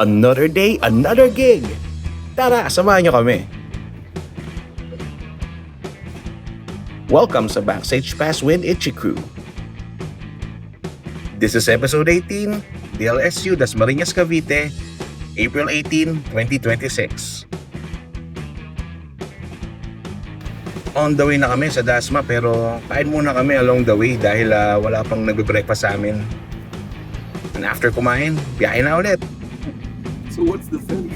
Another day, another gig! Tara, samahan niyo kami! Welcome sa Backstage Pass with Itchy Crew. This is episode 18, DLSU Dasmariñas, Cavite, April 18, 2026. On the way na kami sa Dasma pero kain muna kami along the way dahil wala pang nagbe-breakfast sa amin. And after kumain, biyahe na ulit. So what's the thing?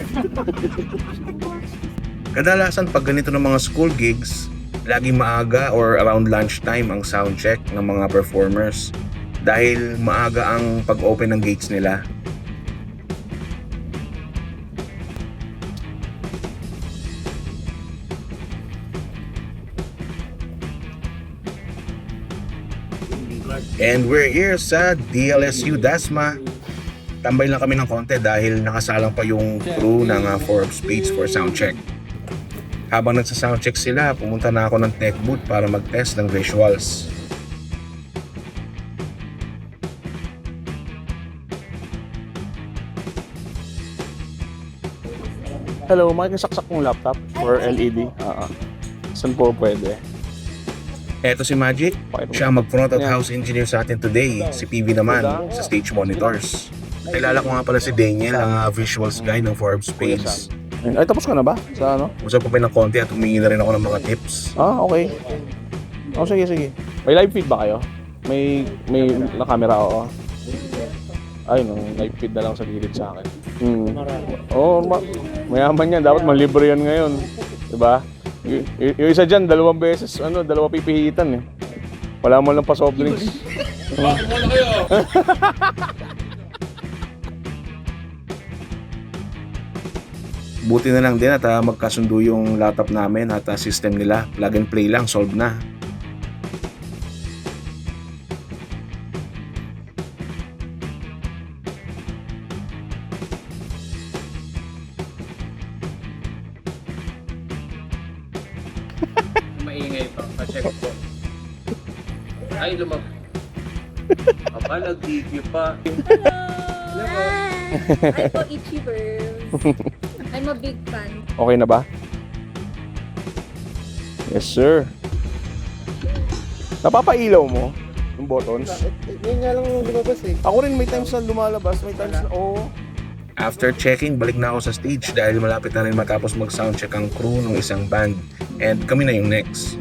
Kadalasan pag ganito ng mga school gigs, laging maaga or around lunchtime ang sound check ng mga performers dahil maaga ang pag-open ng gates nila. And we're here sa DLSU Dasma. Tambay lang kami ng konti dahil nakasalang pa yung crew ng Forbes page for soundcheck. Habang nagsa-soundcheck sila, pumunta na ako ng tech booth para mag-test ng visuals. Hello, makikisaksak mong laptop or LED? Saan po pwede? Eto si Magic, siya ang mag-front at house engineer sa atin today. Si PV naman sa stage monitors. Kilala ko nga pala si Daniel, ang visuals guy ng Forbes page. Ay, tapos ka na ba? Sa ano? Usap pa ng konti at humingi na rin ako ng mga tips. Okay. Sige. May live feed ba kayo? May na-camera ako. Ay, no, live feed na lang sa gilid sa akin. Mayaman yan. Dapat malibre yan ngayon. Diba? Yung isa dyan, dalawang pipihitan eh. Wala mo lang pa soft drinks. Buti na lang din at magkasundo yung laptop namin at system nila. Plug and play lang, solve na. Maingay pa, pa-check po. Ay, Aba, nag-review pa. Hello! I'm po Itchy Birds. I'm a big fan. Okay na ba? Yes, sir. Napapailaw mo yung buttons? Yun nga lang lumabas eh. Ako rin may times na lumalabas, may times na After checking, balik na ako sa stage dahil malapit na rin matapos mag-soundcheck ang crew ng isang band. And kami na yung next.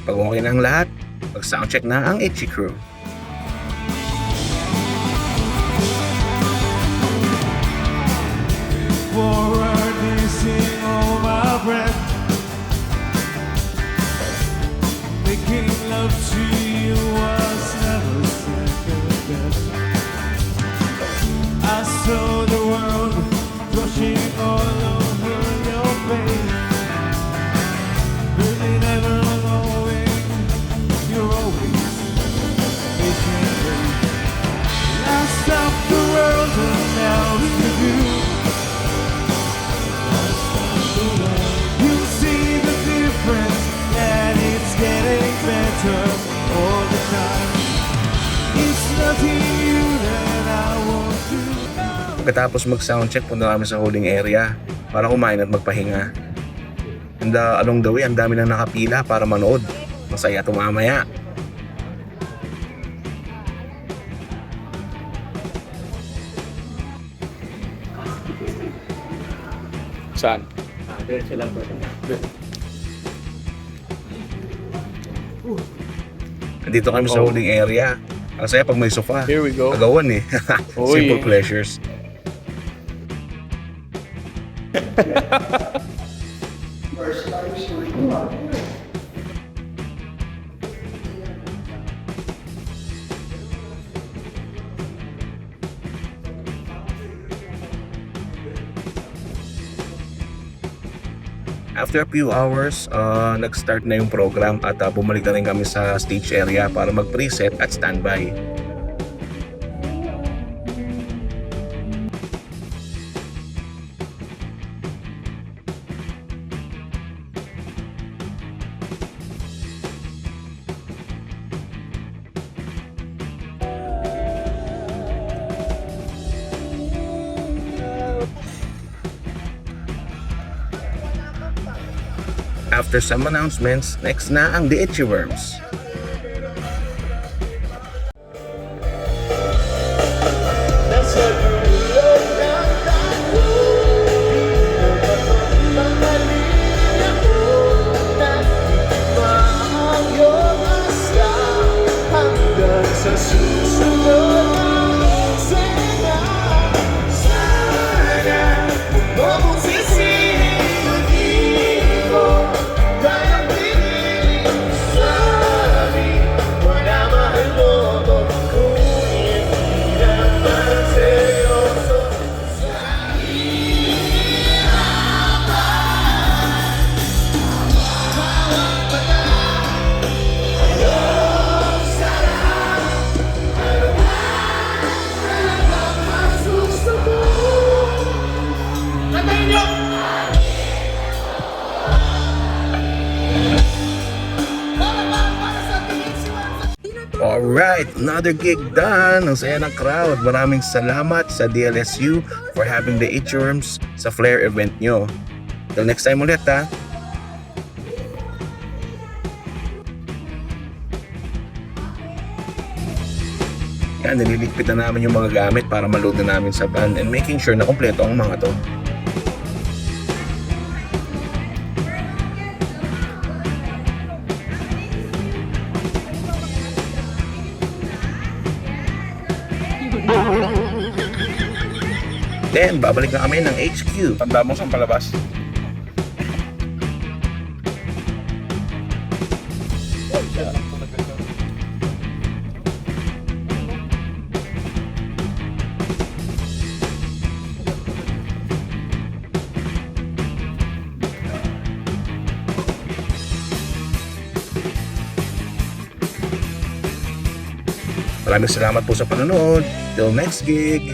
Pag okay na ang lahat, mag-soundcheck na ang Itchy Crew. Forward, missing all my breath, making love to you was never second best. I saw the world rushing all over your face, really never knowing you're always making great. I stopped the world and now to you. You see the difference, and it's getting better all the time. It's nothing new that I won't do. Pagkatapos mag-soundcheck, punta kami sa holding area para kumain at magpahinga. And along the way, ang dami nang nakapila para manood. Masaya ito mamaya. Saan? Diretso lang po. Nandito kami sa holding area. Ang saya pag may sofa. Here we go. Agawan eh. Uy. Simple pleasures. After a few hours, nag-start na yung program at bumalik na rin kami sa stage area para mag-preset at standby. After some announcements, next na ang The Itchy Worms. Sa susunod na eksena, sana huwag mong sisihin ang di ko kayang piniling sabi mo na mahal mo ko, ngunit di naman seryoso sa Alright, another gig done. Ang saya ng crowd. Maraming salamat sa DLSU for having the Itchy Worms sa Flair event nyo. Till next time ulit ha. Yan, nililigpit na namin yung mga gamit para maload na namin sa van and making sure na kompleto ang mga to. Then, babalik na kami ng HQ. Tanda mo saan palabas? Maraming salamat po sa panonood. Till next gig.